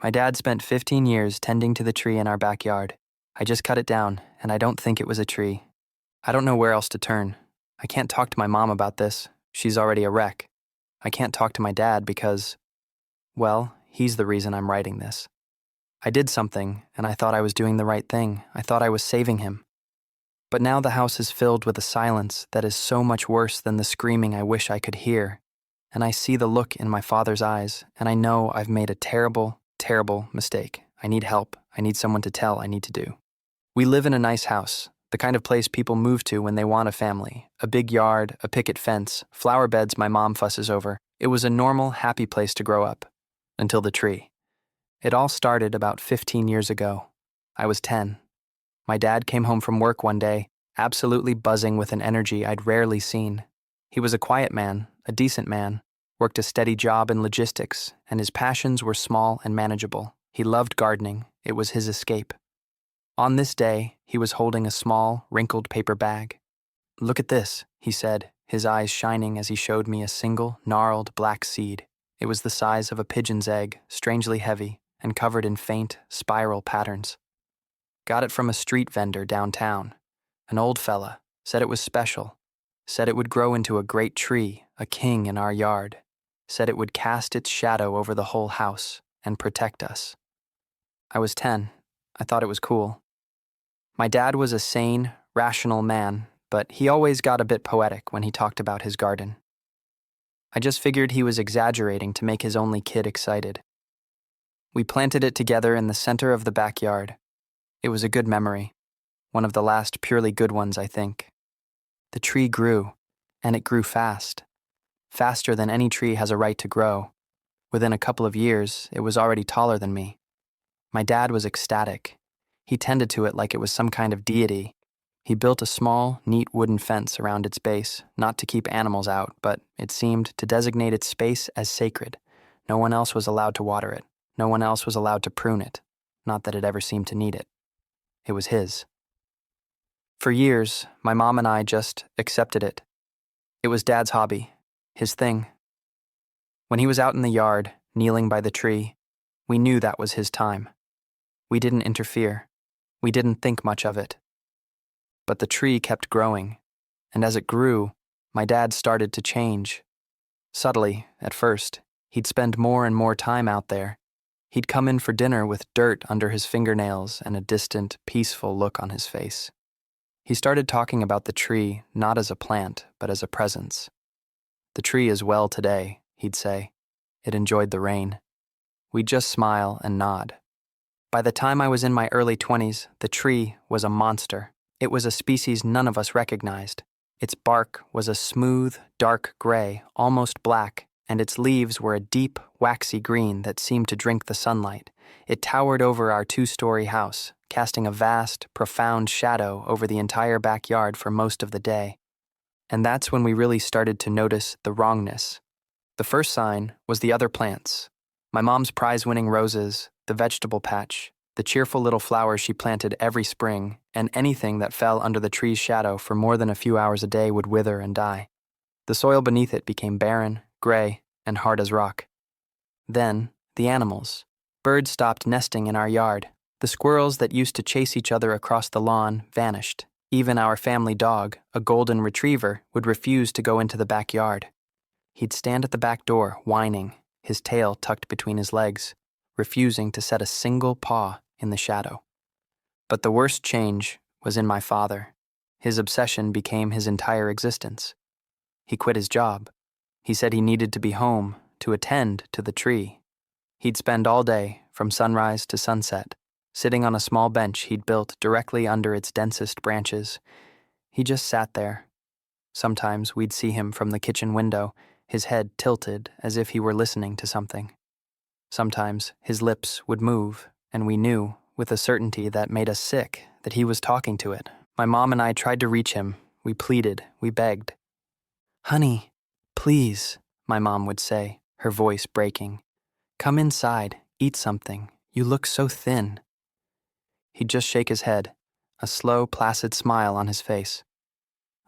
My dad spent 15 years tending to the tree in our backyard. I just cut it down, and I don't think it was a tree. I don't know where else to turn. I can't talk to my mom about this. She's already a wreck. I can't talk to my dad because, well, he's the reason I'm writing this. I did something, and I thought I was doing the right thing. I thought I was saving him. But now the house is filled with a silence that is so much worse than the screaming I wish I could hear. And I see the look in my father's eyes, and I know I've made a terrible, terrible mistake. I need help. I need someone to tell I need to do. We live in a nice house, the kind of place people move to when they want a family. A big yard, a picket fence, flower beds my mom fusses over. It was a normal, happy place to grow up. Until the tree. It all started about 15 years ago. I was 10. My dad came home from work one day, absolutely buzzing with an energy I'd rarely seen. He was a quiet man, a decent man, worked a steady job in logistics, and his passions were small and manageable. He loved gardening. It was his escape. On this day, he was holding a small, wrinkled paper bag. "Look at this," he said, his eyes shining as he showed me a single, gnarled black seed. It was the size of a pigeon's egg, strangely heavy, and covered in faint, spiral patterns. Got it from a street vendor downtown. An old fella, said it was special, said it would grow into a great tree, a king in our yard, said it would cast its shadow over the whole house and protect us. I was 10. I thought it was cool. My dad was a sane, rational man, but he always got a bit poetic when he talked about his garden. I just figured he was exaggerating to make his only kid excited. We planted it together in the center of the backyard. It was a good memory, one of the last purely good ones, I think. The tree grew, and it grew fast. Faster than any tree has a right to grow. Within a couple of years, it was already taller than me. My dad was ecstatic. He tended to it like it was some kind of deity. He built a small, neat wooden fence around its base, not to keep animals out, but it seemed to designate its space as sacred. No one else was allowed to water it. No one else was allowed to prune it. Not that it ever seemed to need it. It was his. For years, my mom and I just accepted it. It was Dad's hobby, his thing. When he was out in the yard, kneeling by the tree, we knew that was his time. We didn't interfere. We didn't think much of it. But the tree kept growing, and as it grew, my dad started to change. Subtly, at first, he'd spend more and more time out there. He'd come in for dinner with dirt under his fingernails and a distant, peaceful look on his face. He started talking about the tree not as a plant, but as a presence. "The tree is well today," he'd say. "It enjoyed the rain." We'd just smile and nod. By the time I was in my early 20s, the tree was a monster. It was a species none of us recognized. Its bark was a smooth, dark gray, almost black, and its leaves were a deep, waxy green that seemed to drink the sunlight. It towered over our 2-story house, casting a vast, profound shadow over the entire backyard for most of the day. And that's when we really started to notice the wrongness. The first sign was the other plants. My mom's prize-winning roses, the vegetable patch, the cheerful little flowers she planted every spring, and anything that fell under the tree's shadow for more than a few hours a day would wither and die. The soil beneath it became barren, gray, and hard as rock. Then, the animals. Birds stopped nesting in our yard. The squirrels that used to chase each other across the lawn vanished. Even our family dog, a golden retriever, would refuse to go into the backyard. He'd stand at the back door, whining, his tail tucked between his legs, refusing to set a single paw in the shadow. But the worst change was in my father. His obsession became his entire existence. He quit his job. He said he needed to be home to attend to the tree. He'd spend all day, from sunrise to sunset, sitting on a small bench he'd built directly under its densest branches. He just sat there. Sometimes we'd see him from the kitchen window, his head tilted as if he were listening to something. Sometimes his lips would move, and we knew, with a certainty that made us sick, that he was talking to it. My mom and I tried to reach him. We pleaded, we begged. "Honey, please," my mom would say, her voice breaking. "Come inside, eat something. You look so thin." He'd just shake his head, a slow, placid smile on his face.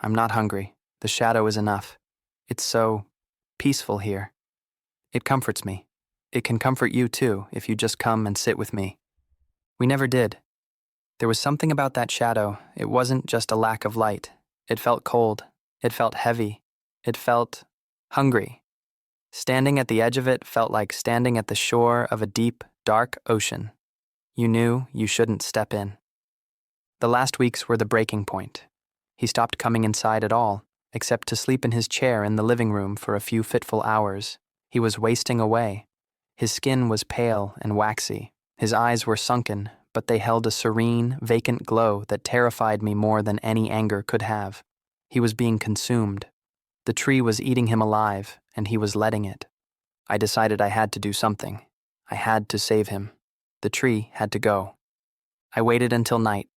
"I'm not hungry. The shadow is enough. It's so peaceful here. It comforts me. It can comfort you too if you just come and sit with me." We never did. There was something about that shadow. It wasn't just a lack of light. It felt cold. It felt heavy. It felt hungry. Standing at the edge of it felt like standing at the shore of a deep, dark ocean. You knew you shouldn't step in. The last weeks were the breaking point. He stopped coming inside at all, except to sleep in his chair in the living room for a few fitful hours. He was wasting away. His skin was pale and waxy. His eyes were sunken, but they held a serene, vacant glow that terrified me more than any anger could have. He was being consumed. The tree was eating him alive, and he was letting it. I decided I had to do something. I had to save him. The tree had to go. I waited until night.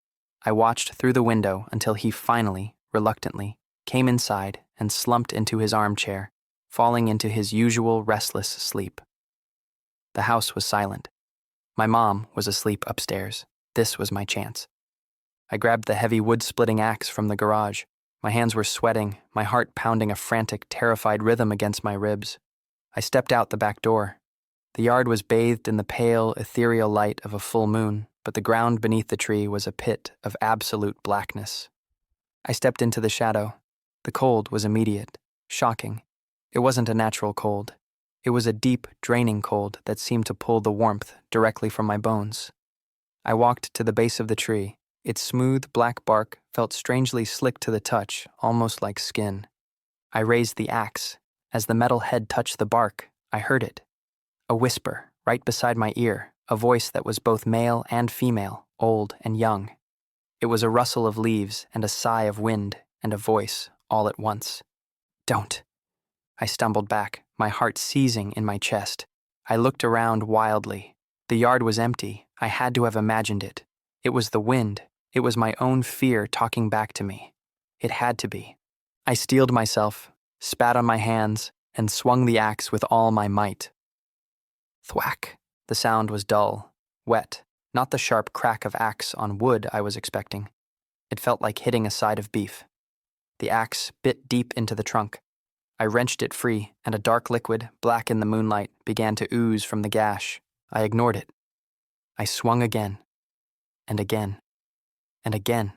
I watched through the window until he finally, reluctantly, came inside and slumped into his armchair, falling into his usual restless sleep. The house was silent. My mom was asleep upstairs. This was my chance. I grabbed the heavy wood-splitting axe from the garage. My hands were sweating, my heart pounding a frantic, terrified rhythm against my ribs. I stepped out the back door. The yard was bathed in the pale, ethereal light of a full moon, but the ground beneath the tree was a pit of absolute blackness. I stepped into the shadow. The cold was immediate, shocking. It wasn't a natural cold. It was a deep, draining cold that seemed to pull the warmth directly from my bones. I walked to the base of the tree. Its smooth, black bark felt strangely slick to the touch, almost like skin. I raised the axe. As the metal head touched the bark, I heard it. A whisper, right beside my ear, a voice that was both male and female, old and young. It was a rustle of leaves and a sigh of wind and a voice all at once. "Don't." I stumbled back, my heart seizing in my chest. I looked around wildly. The yard was empty. I had to have imagined it. It was the wind. It was my own fear talking back to me. It had to be. I steeled myself, spat on my hands, and swung the axe with all my might. Thwack. The sound was dull, wet, not the sharp crack of axe on wood I was expecting. It felt like hitting a side of beef. The axe bit deep into the trunk. I wrenched it free, and a dark liquid, black in the moonlight, began to ooze from the gash. I ignored it. I swung again, and again, and again.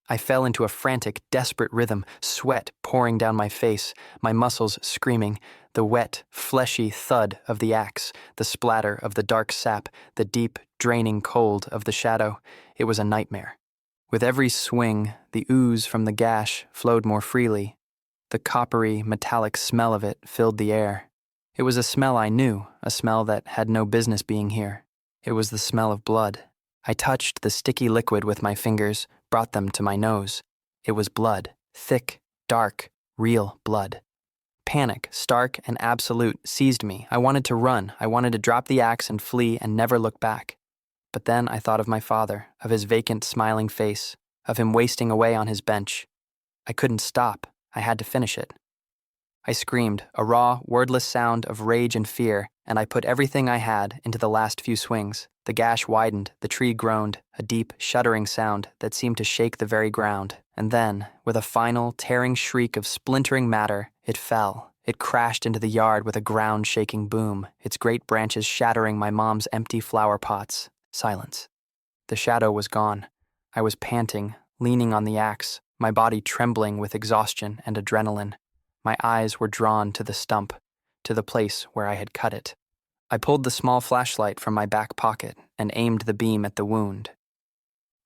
I fell into a frantic, desperate rhythm, sweat pouring down my face, my muscles screaming, the wet, fleshy thud of the axe, the splatter of the dark sap, the deep, draining cold of the shadow. It was a nightmare. With every swing, the ooze from the gash flowed more freely. The coppery, metallic smell of it filled the air. It was a smell I knew, a smell that had no business being here. It was the smell of blood. I touched the sticky liquid with my fingers, brought them to my nose. It was blood, thick, dark, real blood. Panic, stark and absolute, seized me. I wanted to run. I wanted to drop the axe and flee and never look back. But then I thought of my father, of his vacant, smiling face, of him wasting away on his bench. I couldn't stop. I had to finish it. I screamed, a raw, wordless sound of rage and fear, and I put everything I had into the last few swings. The gash widened, the tree groaned, a deep, shuddering sound that seemed to shake the very ground. And then, with a final, tearing shriek of splintering matter, it fell. It crashed into the yard with a ground-shaking boom, its great branches shattering my mom's empty flower pots. Silence. The shadow was gone. I was panting, leaning on the axe, my body trembling with exhaustion and adrenaline. My eyes were drawn to the stump, to the place where I had cut it. I pulled the small flashlight from my back pocket and aimed the beam at the wound.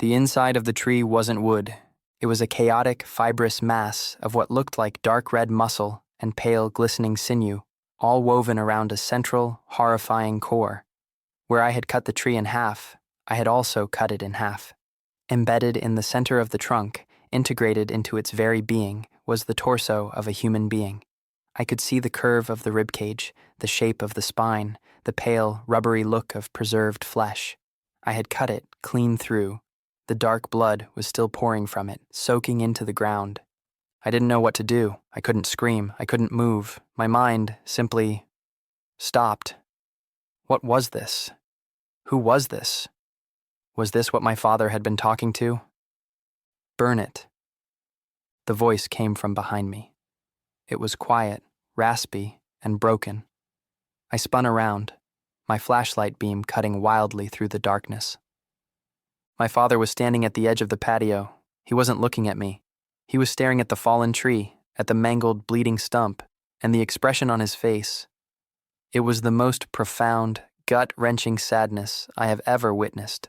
The inside of the tree wasn't wood. It was a chaotic, fibrous mass of what looked like dark red muscle and pale, glistening sinew, all woven around a central, horrifying core. Where I had cut the tree in half, I had also cut it in half. Embedded in the center of the trunk, integrated into its very being, was the torso of a human being. I could see the curve of the ribcage, the shape of the spine, the pale, rubbery look of preserved flesh. I had cut it clean through. The dark blood was still pouring from it, soaking into the ground. I didn't know what to do. I couldn't scream. I couldn't move. My mind simply stopped. What was this? Who was this? Was this what my father had been talking to? Burn it. The voice came from behind me. It was quiet, raspy, and broken. I spun around. my flashlight beam cutting wildly through the darkness. My father was standing at the edge of the patio. He wasn't looking at me. He was staring at the fallen tree, at the mangled, bleeding stump, and the expression on his face. It was the most profound, gut-wrenching sadness I have ever witnessed.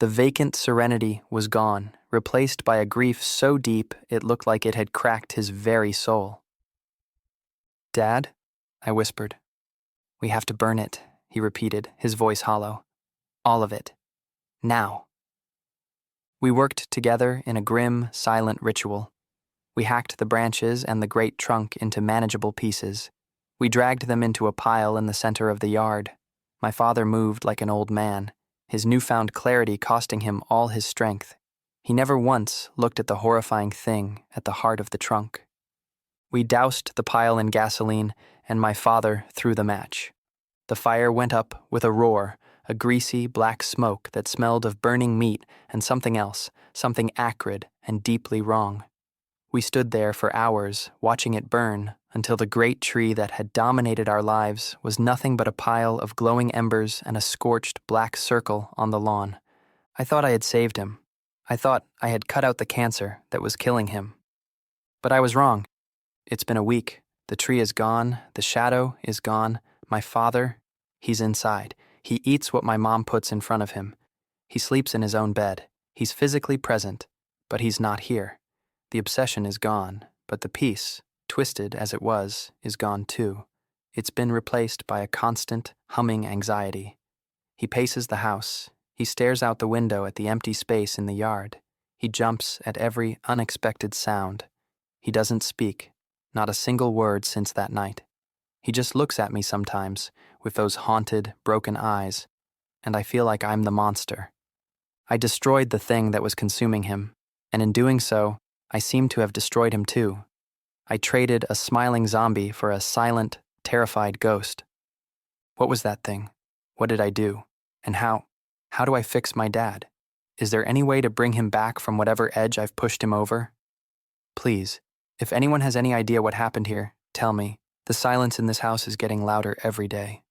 The vacant serenity was gone, replaced by a grief so deep it looked like it had cracked his very soul. "Dad?" I whispered. "We have to burn it," he repeated, his voice hollow. "All of it. Now." We worked together in a grim, silent ritual. We hacked the branches and the great trunk into manageable pieces. We dragged them into a pile in the center of the yard. My father moved like an old man, his newfound clarity costing him all his strength. He never once looked at the horrifying thing at the heart of the trunk. We doused the pile in gasoline, and my father threw the match. The fire went up with a roar, a greasy, black smoke that smelled of burning meat and something else, something acrid and deeply wrong. We stood there for hours, watching it burn, until the great tree that had dominated our lives was nothing but a pile of glowing embers and a scorched black circle on the lawn. I thought I had saved him. I thought I had cut out the cancer that was killing him. But I was wrong. It's been a week. The tree is gone. The shadow is gone. My father, he's inside. He eats what my mom puts in front of him. He sleeps in his own bed. He's physically present, but he's not here. The obsession is gone, but the peace, twisted as it was, is gone too. It's been replaced by a constant, humming anxiety. He paces the house. He stares out the window at the empty space in the yard. He jumps at every unexpected sound. He doesn't speak, not a single word since that night. He just looks at me sometimes, with those haunted, broken eyes, and I feel like I'm the monster. I destroyed the thing that was consuming him, and in doing so, I seem to have destroyed him too. I traded a smiling zombie for a silent, terrified ghost. What was that thing? What did I do? And how do I fix my dad? Is there any way to bring him back from whatever edge I've pushed him over? Please, if anyone has any idea what happened here, tell me. The silence in this house is getting louder every day.